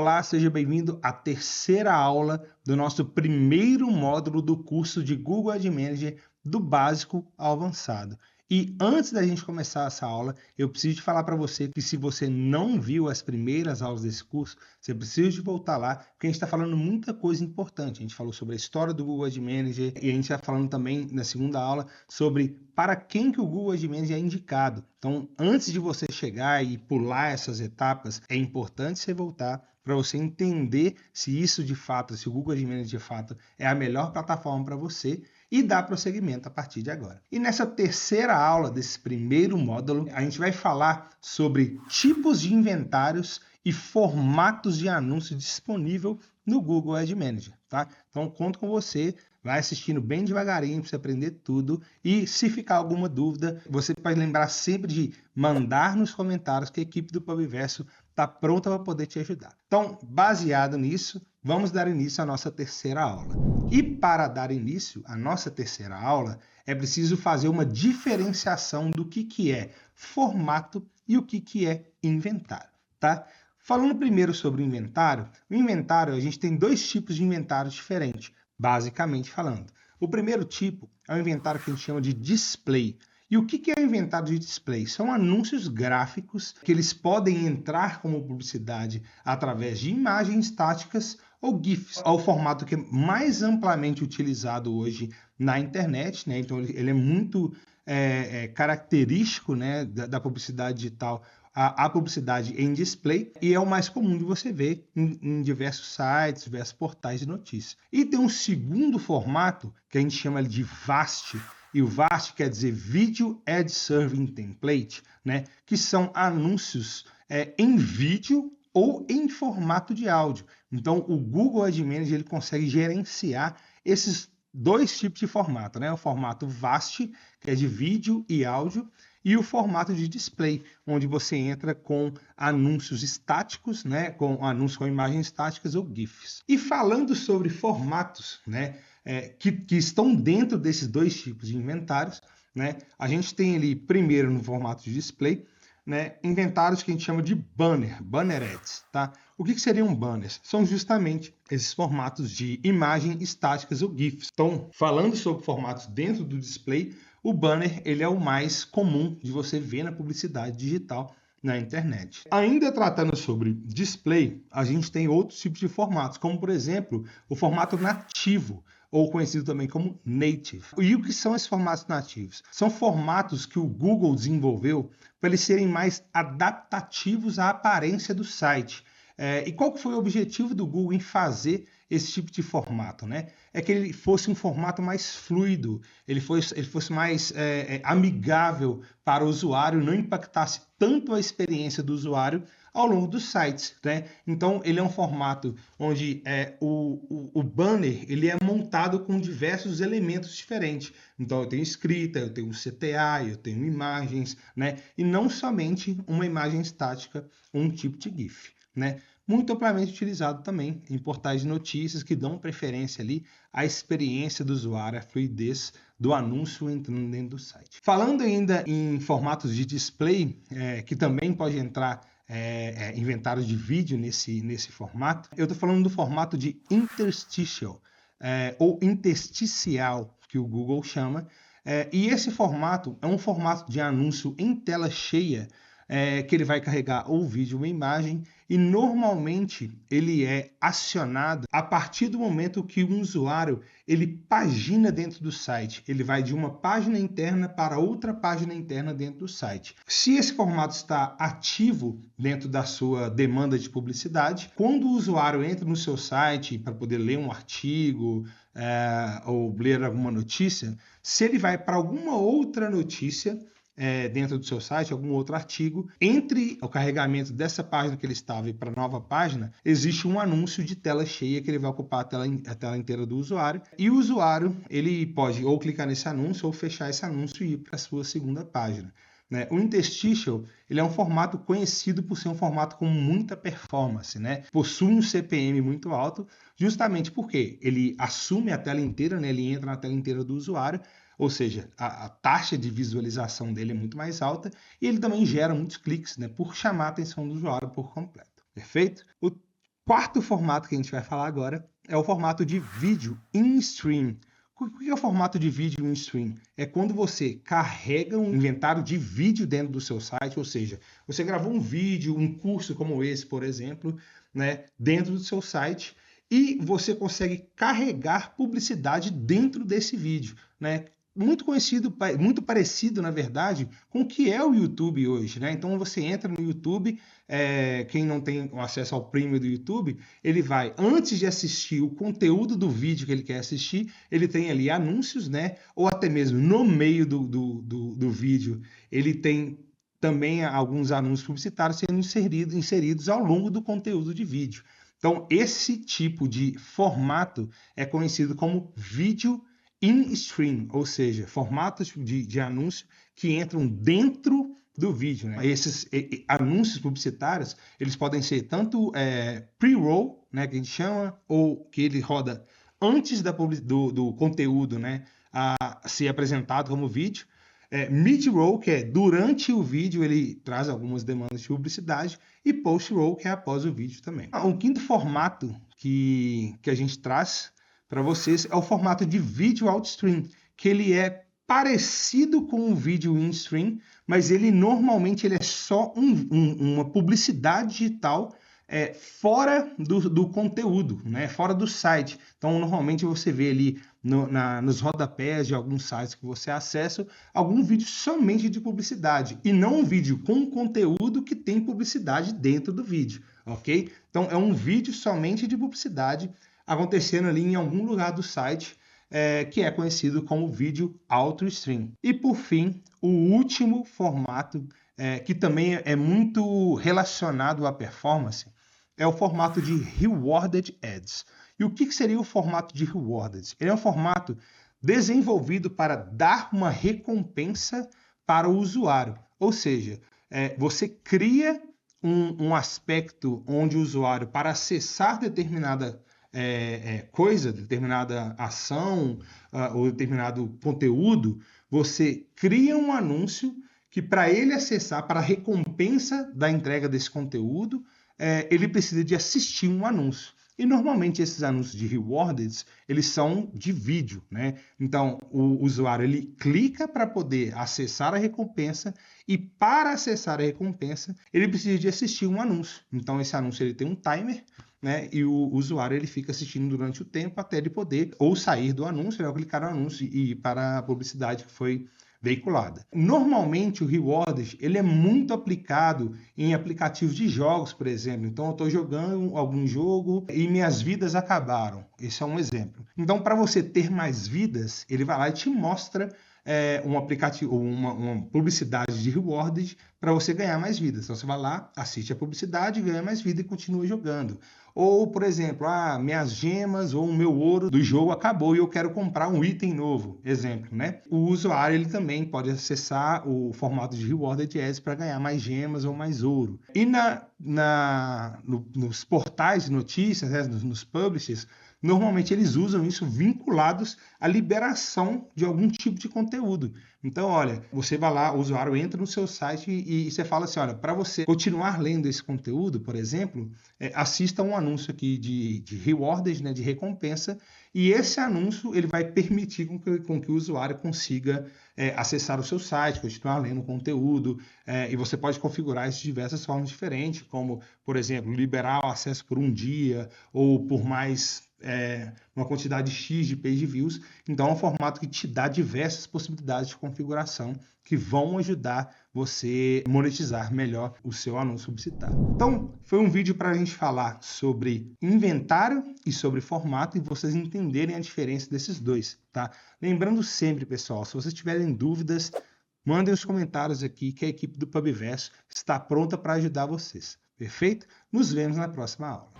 Olá, seja bem-vindo à terceira aula do nosso primeiro módulo do curso de Google Ad Manager do básico ao avançado. E antes da gente começar essa aula, eu preciso de falar para você que se você não viu as primeiras aulas desse curso, você precisa de voltar lá, porque a gente está falando muita coisa importante. A gente falou sobre a história do Google Ad Manager e a gente está falando também na segunda aula sobre para quem que o Google Ad Manager é indicado. Então, antes de você chegar e pular essas etapas, é importante você voltar para você entender se isso de fato, se o Google Ad Manager de fato é a melhor plataforma para você e dar prosseguimento a partir de agora. E nessa terceira aula desse primeiro módulo, a gente vai falar sobre tipos de inventários e formatos de anúncio disponível no Google Ad Manager, tá? Então, conto com você. Vai assistindo bem devagarinho para você aprender tudo. E se ficar alguma dúvida, você pode lembrar sempre de mandar nos comentários que a equipe do Pubverso está pronta para poder te ajudar. Então, baseado nisso, vamos dar início à nossa terceira aula. E para dar início à nossa terceira aula, é preciso fazer uma diferenciação do que é formato e o que é inventário, tá? Falando primeiro sobre o inventário a gente tem dois tipos de inventário diferentes. Basicamente falando. O primeiro tipo é o inventário que a gente chama de display. E o que é o inventário de display? São anúncios gráficos que eles podem entrar como publicidade através de imagens estáticas ou GIFs. É o formato que é mais amplamente utilizado hoje na internet, né? Então ele é muito característico, né, da publicidade digital, a publicidade em display, e é o mais comum de você ver em diversos sites, diversos portais de notícias. E tem um segundo formato que a gente chama de VAST, e o VAST quer dizer Video Ad Serving Template, né, que são anúncios em vídeo ou em formato de áudio. Então o Google Ad Manager ele consegue gerenciar esses dois tipos de formato, né? O formato VAST, que é de vídeo e áudio, e o formato de display, onde você entra com anúncios estáticos, né, com anúncios com imagens estáticas ou GIFs. E falando sobre formatos, né, que estão dentro desses dois tipos de inventários, né, a gente tem ali, primeiro no formato de display, né, inventários que a gente chama de banner ads, tá? O que seriam banners? São justamente esses formatos de imagem estáticas ou GIFs. Então, falando sobre formatos dentro do display, o banner ele é o mais comum de você ver na publicidade digital na internet. Ainda tratando sobre display, a gente tem outros tipos de formatos, como por exemplo, o formato nativo, ou conhecido também como native. E o que são esses formatos nativos? São formatos que o Google desenvolveu para eles serem mais adaptativos à aparência do site. E qual foi o objetivo do Google em fazer esse tipo de formato, né? É que ele fosse um formato mais fluido, ele fosse mais amigável para o usuário, não impactasse tanto a experiência do usuário ao longo dos sites, né? Então ele é um formato onde o banner ele é montado com diversos elementos diferentes. Então eu tenho escrita, eu tenho CTA, eu tenho imagens, né? E não somente uma imagem estática, um tipo de GIF, né? Muito amplamente utilizado também em portais de notícias que dão preferência ali à experiência do usuário, à fluidez do anúncio entrando dentro do site. Falando ainda em formatos de display, que também pode entrar inventários de vídeo nesse formato, eu estou falando do formato de interstitial, ou intersticial, que o Google chama, e esse formato é um formato de anúncio em tela cheia, que ele vai carregar ou vídeo ou imagem, e normalmente ele é acionado a partir do momento que um usuário ele pagina dentro do site. Ele vai de uma página interna para outra página interna dentro do site. Se esse formato está ativo dentro da sua demanda de publicidade, quando o usuário entra no seu site para poder ler um artigo ou ler alguma notícia, se ele vai para alguma outra notícia dentro do seu site, algum outro artigo, entre o carregamento dessa página que ele estava e para a nova página, existe um anúncio de tela cheia que ele vai ocupar a tela inteira do usuário, e o usuário ele pode ou clicar nesse anúncio ou fechar esse anúncio e ir para a sua segunda página. Né? O interstitial ele é um formato conhecido por ser um formato com muita performance, né? Possui um CPM muito alto, justamente porque ele assume a tela inteira, né? Ele entra na tela inteira do usuário, ou seja, a taxa de visualização dele é muito mais alta e ele também gera muitos cliques, né, por chamar a atenção do usuário por completo. Perfeito? quarto formato que a gente vai falar agora é o formato de vídeo in stream. O que é o formato de vídeo in stream? É quando você carrega um inventário de vídeo dentro do seu site, ou seja, você gravou um vídeo, um curso como esse, por exemplo, né, dentro do seu site e você consegue carregar publicidade dentro desse vídeo, né? Muito conhecido, muito parecido, na verdade, com o que é o YouTube hoje, né? Então você entra no YouTube, quem não tem acesso ao Premium do YouTube, ele vai, antes de assistir o conteúdo do vídeo que ele quer assistir, ele tem ali anúncios, né? Ou até mesmo no meio do vídeo, ele tem também alguns anúncios publicitários sendo inseridos ao longo do conteúdo de vídeo. Então, esse tipo de formato é conhecido como vídeo in-stream, ou seja, formatos de anúncio que entram dentro do vídeo. Né? Esses anúncios publicitários, eles podem ser tanto pre-roll, né, que a gente chama, ou que ele roda antes do conteúdo, né, a ser apresentado como vídeo. Mid-roll, que é durante o vídeo, ele traz algumas demandas de publicidade, e post-roll, que é após o vídeo também. Um quinto formato que a gente traz para vocês é o formato de vídeo outstream, que ele é parecido com o vídeo in-stream, mas ele normalmente é só uma publicidade digital fora do conteúdo, né? Fora do site. Então, normalmente você vê ali nos rodapés de alguns sites que você acessa algum vídeo somente de publicidade e não um vídeo com conteúdo que tem publicidade dentro do vídeo, ok? Então, é um vídeo somente de publicidade acontecendo ali em algum lugar do site, que é conhecido como vídeo auto-stream. E por fim, o último formato, que também é muito relacionado à performance, é o formato de Rewarded Ads. E o que seria o formato de Rewarded? Ele é um formato desenvolvido para dar uma recompensa para o usuário. Ou seja, você cria um aspecto onde o usuário, para acessar determinada coisa, determinada ação ou determinado conteúdo, você cria um anúncio que, para ele acessar, para a recompensa da entrega desse conteúdo, ele precisa de assistir um anúncio. E normalmente esses anúncios de rewarded, eles são de vídeo, né? Então o usuário ele clica para poder acessar a recompensa e para acessar a recompensa ele precisa de assistir um anúncio. Então esse anúncio ele tem um timer, né? E o usuário ele fica assistindo durante o tempo até ele poder ou sair do anúncio, ou clicar no anúncio e ir para a publicidade que foi veiculada. Normalmente o Rewarded ele é muito aplicado em aplicativos de jogos, por exemplo. Então eu estou jogando algum jogo e minhas vidas acabaram. Esse é um exemplo. Então para você ter mais vidas, ele vai lá e te mostra um aplicativo, uma publicidade de Rewarded para você ganhar mais vidas. Então você vai lá, assiste a publicidade, ganha mais vida e continua jogando. Ou, por exemplo, minhas gemas ou o meu ouro do jogo acabou e eu quero comprar um item novo. Exemplo, né? O usuário ele também pode acessar o formato de Rewarded Ads para ganhar mais gemas ou mais ouro. E nos portais de notícias, né, nos publishers, normalmente eles usam isso vinculados à liberação de algum tipo de conteúdo. Então, olha, você vai lá, o usuário entra no seu site e você fala assim, olha, para você continuar lendo esse conteúdo, por exemplo, assista um anúncio aqui de rewarded, né, de recompensa, e esse anúncio ele vai permitir com que o usuário consiga acessar o seu site, continuar lendo o conteúdo, e você pode configurar isso de diversas formas diferentes, como, por exemplo, liberar o acesso por um dia ou por mais uma quantidade X de page views. Então é um formato que te dá diversas possibilidades de configuração que vão ajudar você a monetizar melhor o seu anúncio publicitário. Então foi um vídeo para a gente falar sobre inventário e sobre formato e vocês entenderem a diferença desses dois, tá? Lembrando sempre, pessoal, se vocês tiverem dúvidas, mandem os comentários aqui que a equipe do Pubverso está pronta para ajudar vocês. Perfeito? Nos vemos na próxima aula.